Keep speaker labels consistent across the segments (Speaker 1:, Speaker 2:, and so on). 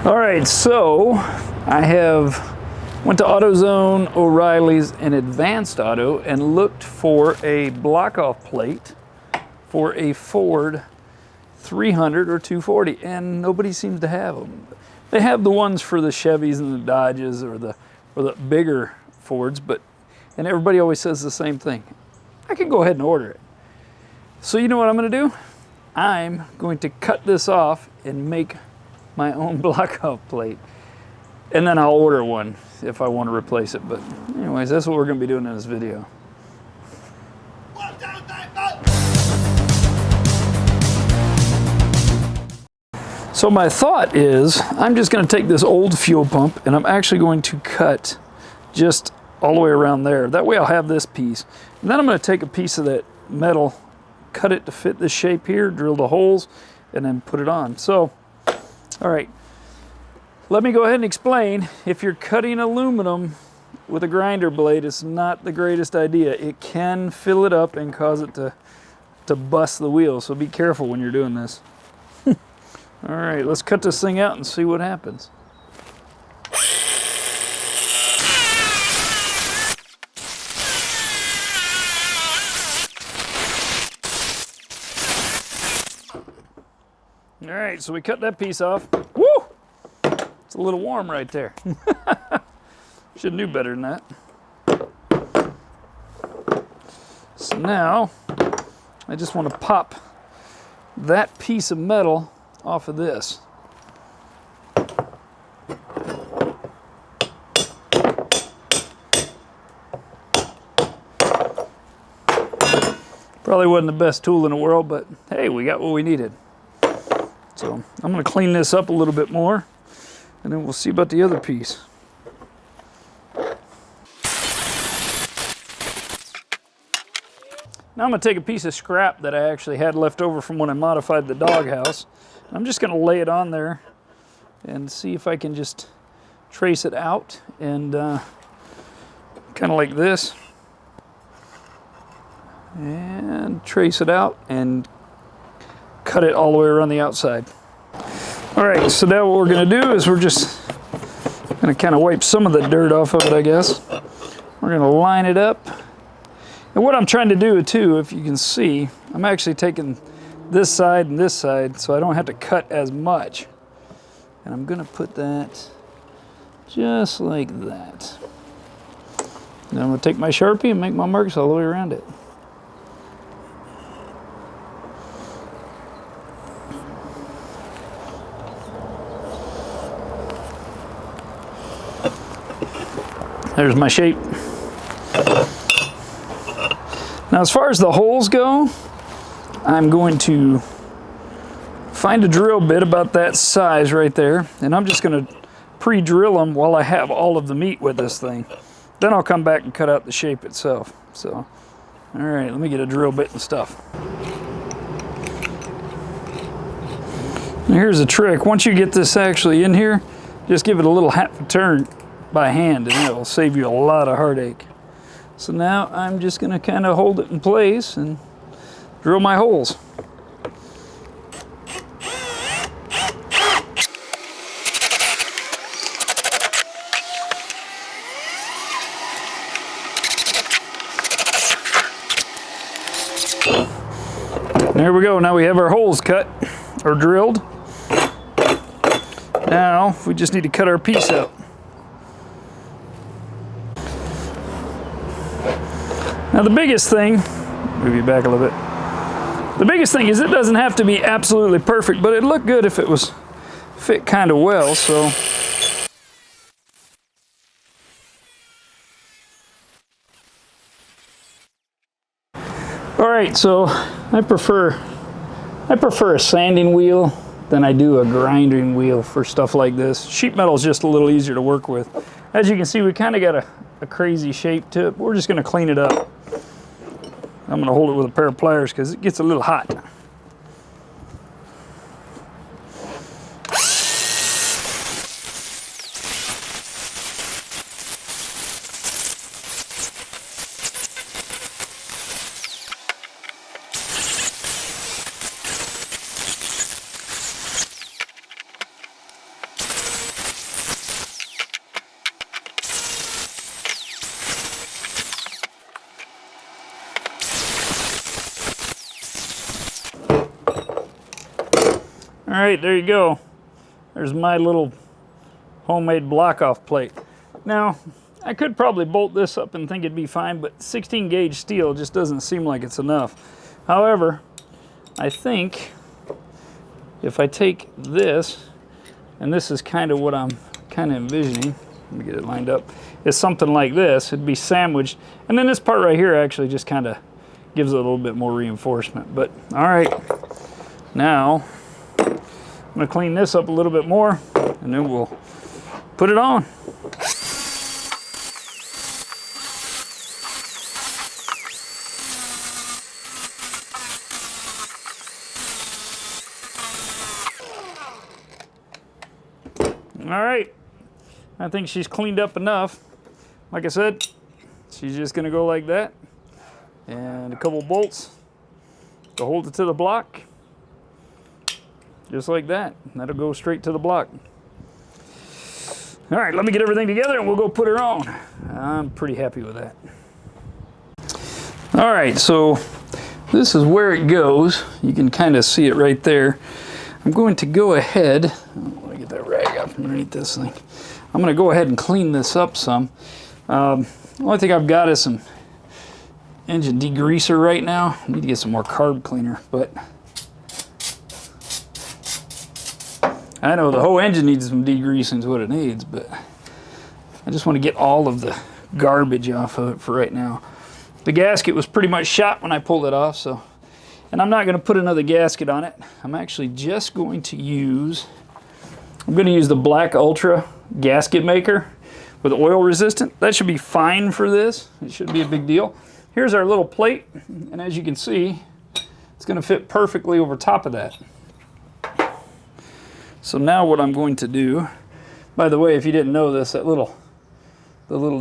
Speaker 1: All right, so I went to AutoZone, O'Reilly's, and Advanced Auto and looked for a block-off plate for a Ford 300 or 240, and nobody seems to have them. They have the ones for the Chevys and the Dodges or the bigger Fords, and everybody always says the same thing. I can go ahead and order it. So you know what I'm going to do? I'm going to cut this off and make my own block-off plate, and then I'll order one if I want to replace it. But anyways, that's what we're going to be doing in this video. So my thought is I'm just going to take this old fuel pump and I'm actually going to cut just all the way around there. That way I'll have this piece. And then I'm going to take a piece of that metal, cut it to fit this shape here, drill the holes, and then put it on. So, all right, let me go ahead and explain. If you're cutting aluminum with a grinder blade, it's not the greatest idea. It can fill it up and cause it to bust the wheel, so be careful when you're doing this. All right, let's cut this thing out and see what happens. All right, so we cut that piece off. Woo! It's a little warm right there. Should have knew better than that. So now, I just want to pop that piece of metal off of this. Probably wasn't the best tool in the world, but hey, we got what we needed. So I'm going to clean this up a little bit more, and then we'll see about the other piece. Now I'm going to take a piece of scrap that I actually had left over from when I modified the doghouse. I'm just going to lay it on there and see if I can just trace it out, and kind of like this. And trace it out and cut it all the way around the outside. All right, so now what we're going to do is we're just going to kind of wipe some of the dirt off of it, I guess. We're going to line it up. And what I'm trying to do too, if you can see, I'm actually taking this side and this side so I don't have to cut as much. And I'm going to put that just like that. Then I'm going to take my Sharpie and make my marks all the way around it. There's my shape. Now as far as the holes go, I'm going to find a drill bit about that size right there, and I'm just going to pre-drill them while I have all of the meat with this thing. Then I'll come back and cut out the shape itself. So, all right, let me get a drill bit and stuff. Now here's a trick. Once you get this actually in here, just give it a little half a turn by hand, and it will save you a lot of heartache. So now I'm just going to kind of hold it in place and drill my holes. There we go. Now we have our holes cut or drilled. Now we just need to cut our piece out. Now the biggest thing, move you back a little bit. The biggest thing is it doesn't have to be absolutely perfect, but it'd look good if it was fit kind of well, so. All right, so I prefer a sanding wheel than I do a grinding wheel for stuff like this. Sheet metal is just a little easier to work with. As you can see, we kind of got a crazy shape to it. We're just going to clean it up. I'm going to hold it with a pair of pliers because it gets a little hot. All right, there you go. There's my little homemade block-off plate. Now, I could probably bolt this up and think it'd be fine, but 16 gauge steel just doesn't seem like it's enough. However, I think if I take this, and this is kind of what I'm kind of envisioning, let me get it lined up, is something like this. It'd be sandwiched, and then this part right here actually just kind of gives it a little bit more reinforcement. But all right, now I'm gonna clean this up a little bit more, and then we'll put it on. All right, I think she's cleaned up enough. Like I said, she's just gonna go like that, and a couple bolts to hold it to the block, just like that. And that'll go straight to the block. All right, let me get everything together and we'll go put her on. I'm pretty happy with that. All right, so this is where it goes. You can kind of see it right there. I'm going to go ahead, let me get that rag up underneath this thing. I'm going to go ahead and clean this up some. The only thing I've got is some engine degreaser right now. I need to get some more carb cleaner, but I know the whole engine needs some degreasing is what it needs, but I just want to get all of the garbage off of it for right now. The gasket was pretty much shot when I pulled it off, so, and I'm not going to put another gasket on it. I'm actually just going to use, I'm going to use the Black Ultra gasket maker with oil resistant. That should be fine for this. It shouldn't be a big deal. Here's our little plate, and as you can see, it's going to fit perfectly over top of that. So now what I'm going to do, by the way, if you didn't know this, the little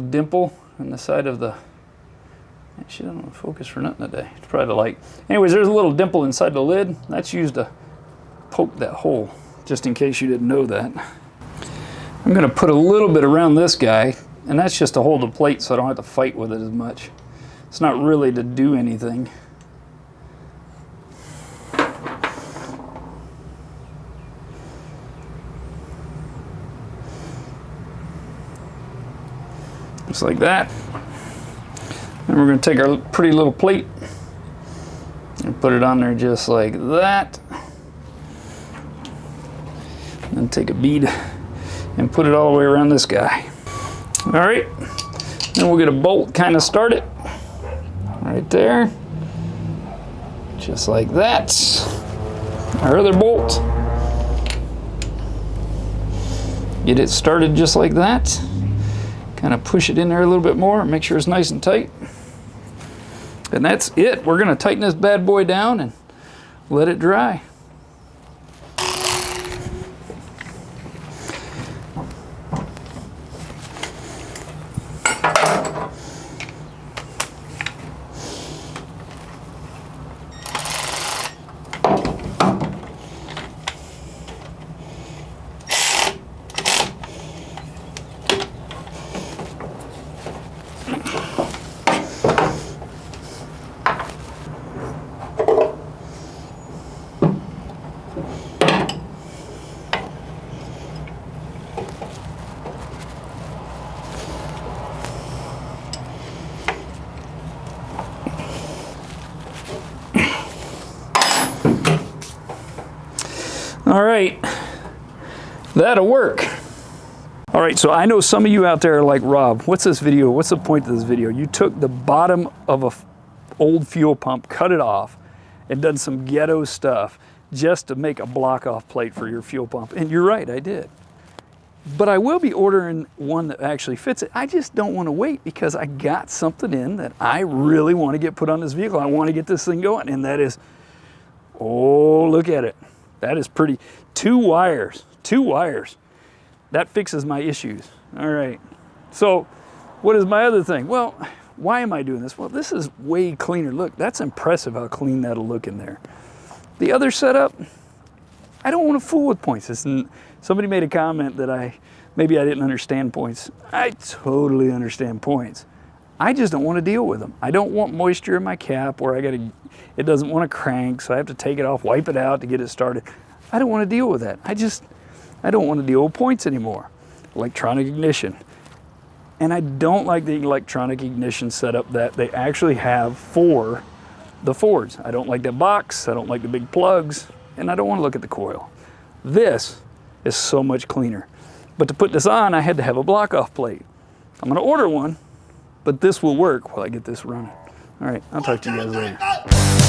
Speaker 1: dimple on the side of the, actually I don't want to focus for nothing today. It's probably the light. Anyways, there's a little dimple inside the lid. That's used to poke that hole, just in case you didn't know that. I'm going to put a little bit around this guy, and that's just to hold the plate so I don't have to fight with it as much. It's not really to do anything. Just like that. And we're going to take our pretty little plate and put it on there just like that. And then take a bead and put it all the way around this guy. All right, then we'll get a bolt kind of started right there, just like that. Our other bolt, get it started just like that. Kind of push it in there a little bit more, make sure it's nice and tight. And that's it. We're gonna tighten this bad boy down and let it dry. All right, that'll work. All right, so I know some of you out there are like, Rob, what's this video? What's the point of this video? You took the bottom of a old fuel pump, cut it off, and done some ghetto stuff just to make a block-off plate for your fuel pump. And you're right, I did. But I will be ordering one that actually fits it. I just don't want to wait because I got something in that I really want to get put on this vehicle. I want to get this thing going, and that is, oh, look at it. That is pretty. Two wires. That fixes my issues. All right. So what is my other thing? Well, why am I doing this? Well, this is way cleaner. Look, that's impressive how clean that'll look in there. The other setup, I don't want to fool with points. Somebody made a comment that maybe I didn't understand points. I totally understand points. I just don't want to deal with them. I don't want moisture in my cap where it doesn't want to crank, so I have to take it off, wipe it out to get it started. I don't want to deal with that. I don't want to deal with points anymore. Electronic ignition. And I don't like the electronic ignition setup that they actually have for the Fords. I don't like that box, I don't like the big plugs, and I don't want to look at the coil. This is so much cleaner. But to put this on, I had to have a block-off plate. I'm gonna order one, but this will work while I get this running. All right, I'll talk to you guys later.